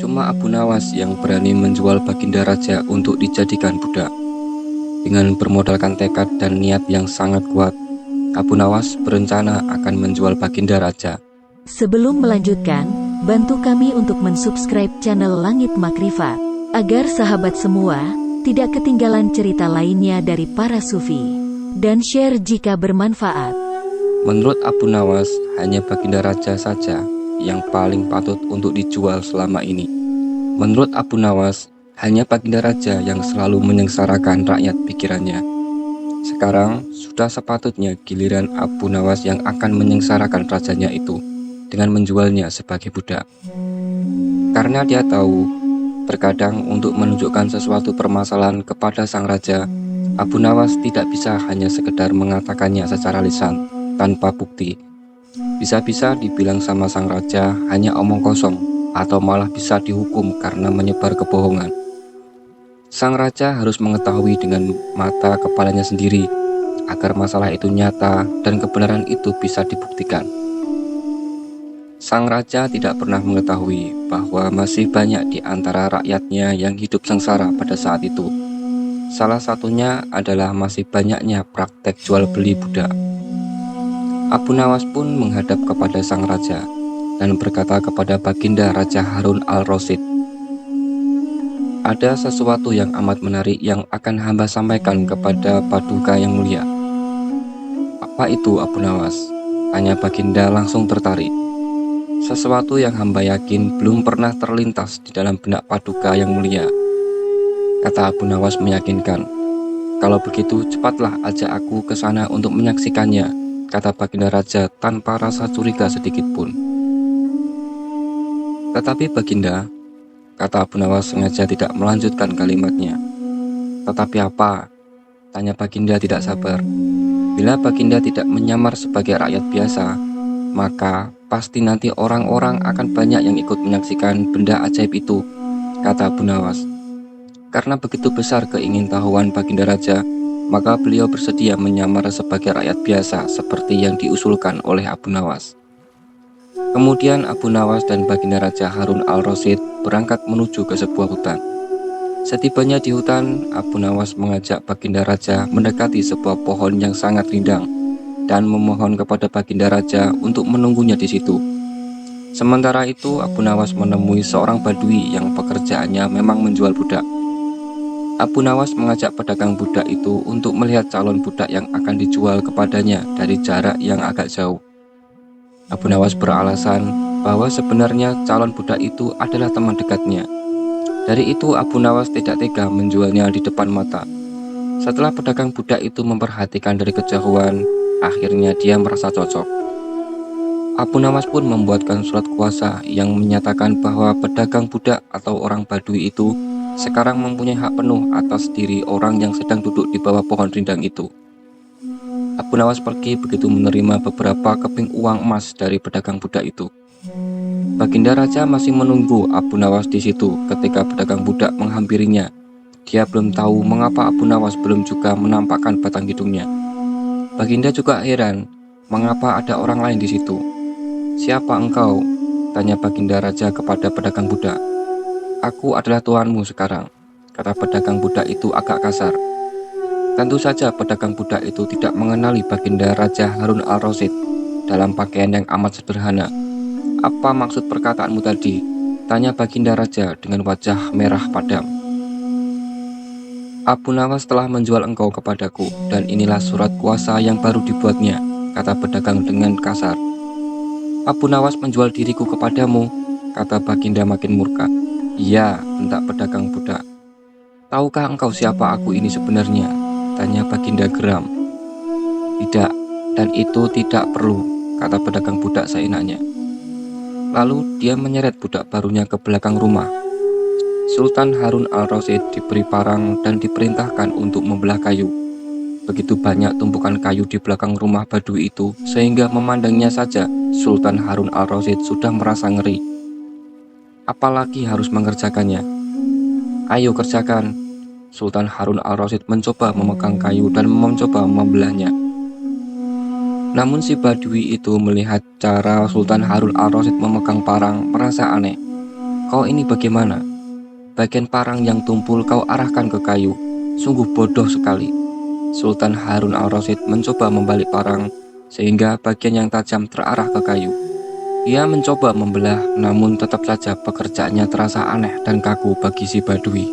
Cuma Abu Nawas yang berani menjual Baginda Raja untuk dijadikan budak. Dengan bermodalkan tekad dan niat yang sangat kuat, Abu Nawas berencana akan menjual Baginda Raja. Sebelum melanjutkan, bantu kami untuk mensubscribe channel Langit Makrifat, agar sahabat semua tidak ketinggalan cerita lainnya dari para sufi. Dan share jika bermanfaat. Menurut Abu Nawas, hanya Baginda Raja saja yang paling patut untuk dijual selama ini. Menurut Abu Nawas, hanya Baginda Raja yang selalu menyengsarakan rakyat pikirannya. Sekarang sudah sepatutnya giliran Abu Nawas yang akan menyengsarakan rajanya itu dengan menjualnya sebagai budak. Karena dia tahu, terkadang untuk menunjukkan sesuatu permasalahan kepada sang raja, Abu Nawas tidak bisa hanya sekedar mengatakannya secara lisan tanpa bukti. Bisa-bisa dibilang sama sang raja hanya omong kosong, atau malah bisa dihukum karena menyebar kebohongan. Sang raja harus mengetahui dengan mata kepalanya sendiri agar masalah itu nyata dan kebenaran itu bisa dibuktikan. Sang raja tidak pernah mengetahui bahwa masih banyak di antara rakyatnya yang hidup sengsara pada saat itu. Salah satunya adalah masih banyaknya praktek jual beli budak. Abu Nawas pun menghadap kepada sang raja dan berkata kepada Baginda Raja Harun al-Rasyid, "Ada sesuatu yang amat menarik yang akan hamba sampaikan kepada Paduka yang mulia." "Apa itu, Abu Nawas?" tanya Baginda langsung tertarik. "Sesuatu yang hamba yakin belum pernah terlintas di dalam benak Paduka yang mulia," kata Abu Nawas meyakinkan. "Kalau begitu cepatlah ajak aku ke sana untuk menyaksikannya," kata Baginda Raja tanpa rasa curiga sedikit pun. "Tetapi Baginda," kata Abu Nawas sengaja tidak melanjutkan kalimatnya. "Tetapi apa?" tanya Baginda tidak sabar. "Bila Baginda tidak menyamar sebagai rakyat biasa, maka pasti nanti orang-orang akan banyak yang ikut menyaksikan benda ajaib itu," kata Abu Nawas. Karena begitu besar keingintahuan Baginda Raja, maka beliau bersedia menyamar sebagai rakyat biasa seperti yang diusulkan oleh Abu Nawas. Kemudian Abu Nawas dan Baginda Raja Harun al-Rasyid berangkat menuju ke sebuah hutan. Setibanya di hutan, Abu Nawas mengajak Baginda Raja mendekati sebuah pohon yang sangat rindang dan memohon kepada Baginda Raja untuk menunggunya di situ. Sementara itu, Abu Nawas menemui seorang badui yang pekerjaannya memang menjual budak. Abu Nawas mengajak pedagang budak itu untuk melihat calon budak yang akan dijual kepadanya dari jarak yang agak jauh. Abu Nawas beralasan bahwa sebenarnya calon budak itu adalah teman dekatnya. Dari itu Abu Nawas tidak tega menjualnya di depan mata. Setelah pedagang budak itu memperhatikan dari kejauhan, akhirnya dia merasa cocok. Abu Nawas pun membuatkan surat kuasa yang menyatakan bahwa pedagang budak atau orang badui itu sekarang mempunyai hak penuh atas diri orang yang sedang duduk di bawah pohon rindang itu. Abu Nawas pergi begitu menerima beberapa keping uang emas dari pedagang budak itu. Baginda Raja masih menunggu Abu Nawas di situ ketika pedagang budak menghampirinya. Dia belum tahu mengapa Abu Nawas belum juga menampakkan batang hidungnya. Baginda juga heran mengapa ada orang lain di situ. "Siapa engkau?" tanya Baginda Raja kepada pedagang budak. "Aku adalah tuanmu sekarang," kata pedagang budak itu agak kasar. Tentu saja pedagang budak itu tidak mengenali Baginda Raja Harun al-Rasyid dalam pakaian yang amat sederhana. "Apa maksud perkataanmu tadi?" tanya Baginda Raja dengan wajah merah padam. "Abu Nawas telah menjual engkau kepadaku, dan inilah surat kuasa yang baru dibuatnya," kata pedagang dengan kasar. "Abu Nawas menjual diriku kepadamu," kata Baginda makin murka. "Iya," bentak pedagang budak. "Tahukah engkau siapa aku ini sebenarnya?" tanya Baginda geram. "Tidak, dan itu tidak perlu," kata pedagang budak seenaknya. Lalu dia menyeret budak barunya ke belakang rumah. Sultan Harun al-Rasyid diberi parang dan diperintahkan untuk membelah kayu. Begitu banyak tumpukan kayu di belakang rumah badui itu, sehingga memandangnya saja Sultan Harun al-Rasyid sudah merasa ngeri. Apalagi harus mengerjakannya. "Ayo kerjakan." Sultan Harun al-Rasyid mencoba memegang kayu dan mencoba membelahnya. Namun si badui itu melihat cara Sultan Harun al-Rasyid memegang parang merasa aneh. Kau ini bagaimana? Bagian parang yang tumpul kau arahkan ke kayu. Sungguh bodoh sekali. Sultan Harun al-Rasyid mencoba membalik parang sehingga bagian yang tajam terarah ke kayu. Ia mencoba membelah, namun tetap saja pekerjaannya terasa aneh dan kaku bagi si Badui.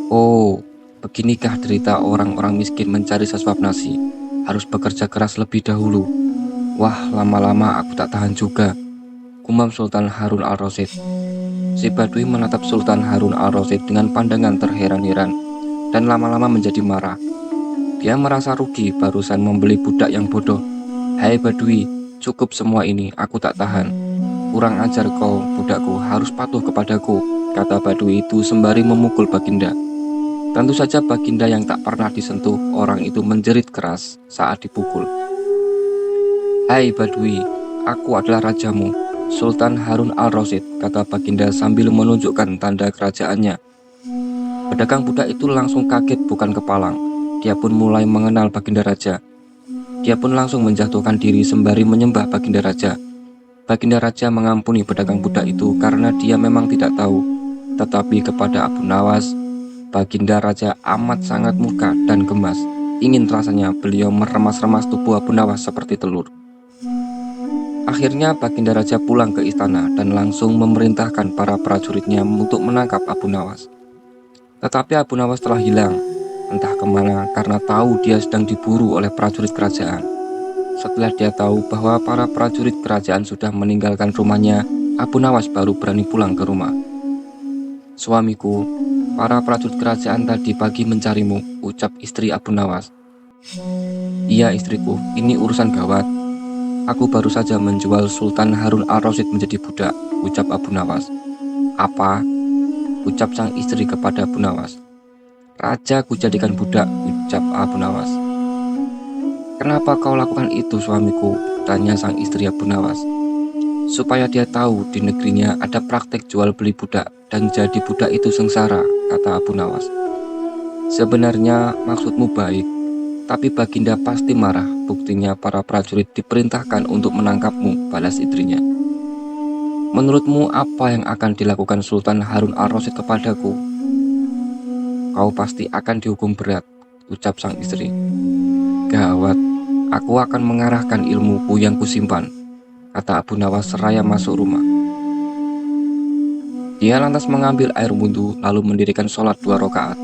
Oh, beginikah derita orang-orang miskin mencari sesuap nasi. Harus bekerja keras lebih dahulu. Wah, lama-lama aku tak tahan juga, gumam Sultan Harun al-Rasyid. Si Badui menatap Sultan Harun al-Rasyid dengan pandangan terheran-heran dan lama-lama menjadi marah. Dia merasa rugi barusan membeli budak yang bodoh. Hai Badui, cukup semua ini, aku tak tahan. Kurang ajar kau, budakku, harus patuh kepadaku, kata Badui itu sembari memukul Baginda. Tentu saja Baginda yang tak pernah disentuh orang itu menjerit keras saat dipukul. Hai Badui, aku adalah rajamu, Sultan Harun al-Rasyid, kata Baginda sambil menunjukkan tanda kerajaannya. Pedagang budak itu langsung kaget bukan kepalang. Dia pun mulai mengenal Baginda Raja. Dia pun langsung menjatuhkan diri sembari menyembah Baginda Raja. Baginda Raja mengampuni pedagang budak itu karena dia memang tidak tahu. Tetapi kepada Abu Nawas, Baginda Raja amat sangat murka dan gemas. Ingin rasanya beliau meremas-remas tubuh Abu Nawas seperti telur. Akhirnya Baginda Raja pulang ke istana dan langsung memerintahkan para prajuritnya untuk menangkap Abu Nawas. Tetapi Abu Nawas telah hilang, entah kemana karena tahu dia sedang diburu oleh prajurit kerajaan. Setelah dia tahu bahwa para prajurit kerajaan sudah meninggalkan rumahnya, Abu Nawas baru berani pulang ke rumah. Suamiku, para prajurit kerajaan tadi pagi mencarimu, ucap istri Abu Nawas. Iya istriku, ini urusan gawat. Aku baru saja menjual Sultan Harun al-Rasyid menjadi budak, ucap Abu Nawas. Apa? Ucap sang istri kepada Abu Nawas. Raja kujadikan budak, ucap Abu Nawas. Kenapa kau lakukan itu suamiku? Tanya sang istri Abu Nawas. Supaya dia tahu di negerinya ada praktek jual beli budak dan jadi budak itu sengsara, kata Abu Nawas. Sebenarnya maksudmu baik, tapi Baginda pasti marah. Buktinya para prajurit diperintahkan untuk menangkapmu, balas istrinya. Menurutmu apa yang akan dilakukan Sultan Harun al-Rasyid kepadaku? Kau pasti akan dihukum berat, ucap sang istri. Gawat, aku akan mengarahkan ilmuku yang kusimpan, kata Abu Nawas seraya masuk rumah. Dia lantas mengambil air wudhu lalu mendirikan sholat 2 rakaat,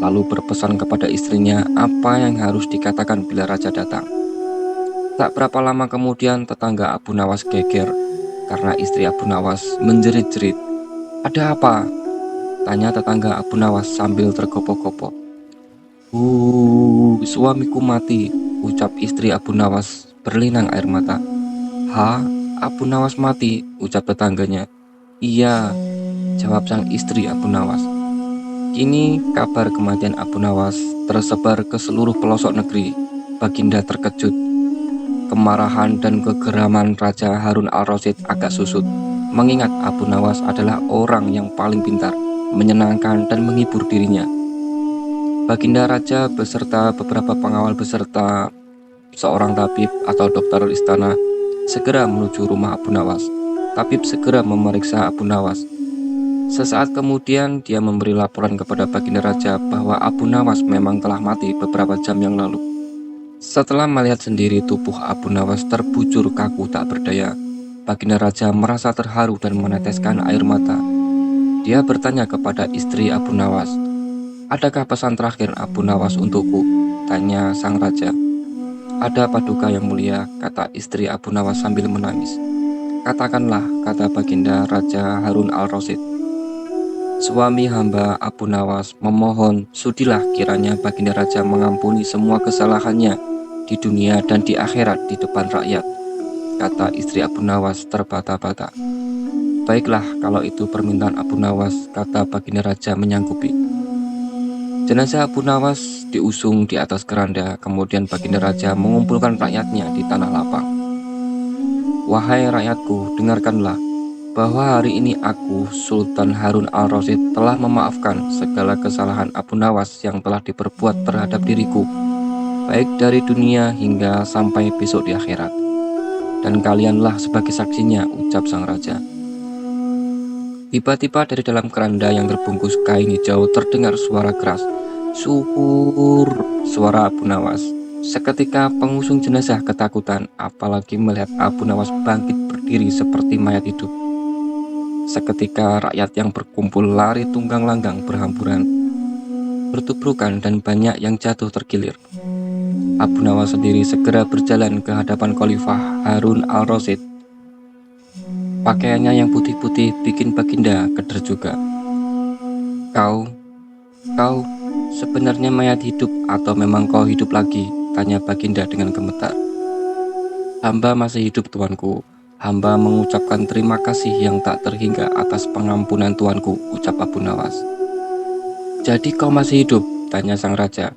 lalu berpesan kepada istrinya apa yang harus dikatakan bila raja datang. Tak berapa lama kemudian tetangga Abu Nawas geger karena istri Abu Nawas menjerit-jerit. Ada apa? Tanya tetangga Abu Nawas sambil tergopoh-gopoh. Suamiku mati, ucap istri Abu Nawas berlinang air mata. Ha? Abu Nawas mati, ucap tetangganya. Iya, jawab sang istri Abu Nawas. Kini kabar kematian Abu Nawas tersebar ke seluruh pelosok negeri. Baginda terkejut. Kemarahan dan kegeraman Raja Harun al-Rasyid agak susut, mengingat Abu Nawas adalah orang yang paling pintar, menyenangkan dan menghibur dirinya. Baginda Raja beserta beberapa pengawal beserta seorang tabib atau dokter istana segera menuju rumah Abu Nawas. Tabib segera memeriksa Abu Nawas. Sesaat kemudian dia memberi laporan kepada Baginda Raja bahwa Abu Nawas memang telah mati beberapa jam yang lalu. Setelah melihat sendiri tubuh Abu Nawas terbujur kaku tak berdaya, Baginda Raja merasa terharu dan meneteskan air mata. Dia bertanya kepada istri Abu Nawas. Adakah pesan terakhir Abu Nawas untukku? Tanya sang raja. Ada paduka yang mulia, kata istri Abu Nawas sambil menangis. Katakanlah, kata Baginda Raja Harun al-Rasyid. Suami hamba Abu Nawas memohon sudilah kiranya Baginda Raja mengampuni semua kesalahannya di dunia dan di akhirat di depan rakyat, kata istri Abu Nawas terbata-bata. Baiklah kalau itu permintaan Abu Nawas, kata Baginda Raja menyanggupi. Jenazah Abu Nawas diusung di atas keranda, kemudian Baginda Raja mengumpulkan rakyatnya di tanah lapang. Wahai rakyatku, dengarkanlah bahwa hari ini aku, Sultan Harun al-Rasyid, telah memaafkan segala kesalahan Abu Nawas yang telah diperbuat terhadap diriku, baik dari dunia hingga sampai besok di akhirat. Dan kalianlah sebagai saksinya, ucap sang raja. Tiba-tiba dari dalam keranda yang terbungkus kain hijau terdengar suara keras. Syukur, suara Abu Nawas. Seketika pengusung jenazah ketakutan, apalagi melihat Abu Nawas bangkit berdiri seperti mayat hidup. Seketika rakyat yang berkumpul lari tunggang langgang berhamburan, bertubrukan dan banyak yang jatuh tergilir. Abu Nawas sendiri segera berjalan ke hadapan Khalifah Harun al-Rasyid. Pakaiannya yang putih-putih bikin Baginda keder juga. Kau sebenarnya mayat hidup atau memang kau hidup lagi? Tanya Baginda dengan gemetar. Hamba masih hidup, tuanku. Hamba mengucapkan terima kasih yang tak terhingga atas pengampunan tuanku, ucap Abu Nawas. Jadi kau masih hidup? Tanya sang raja.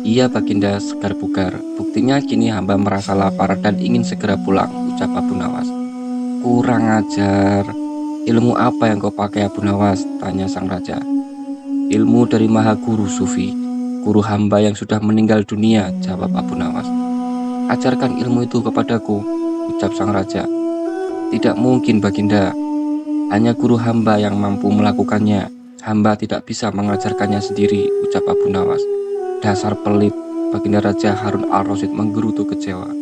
Iya Baginda, segar bugar. Buktinya kini hamba merasa lapar dan ingin segera pulang, ucap Abu Nawas. Kurang ajar. Ilmu apa yang kau pakai Abu Nawas? Tanya sang raja. Ilmu dari Maha Guru Sufi, guru hamba yang sudah meninggal dunia, jawab Abu Nawas. Ajarkan ilmu itu kepadaku, ucap sang raja. Tidak mungkin Baginda, hanya guru hamba yang mampu melakukannya. Hamba tidak bisa mengajarkannya sendiri, ucap Abu Nawas. Dasar pelit, Baginda Raja Harun al-Rasyid menggerutu kecewa.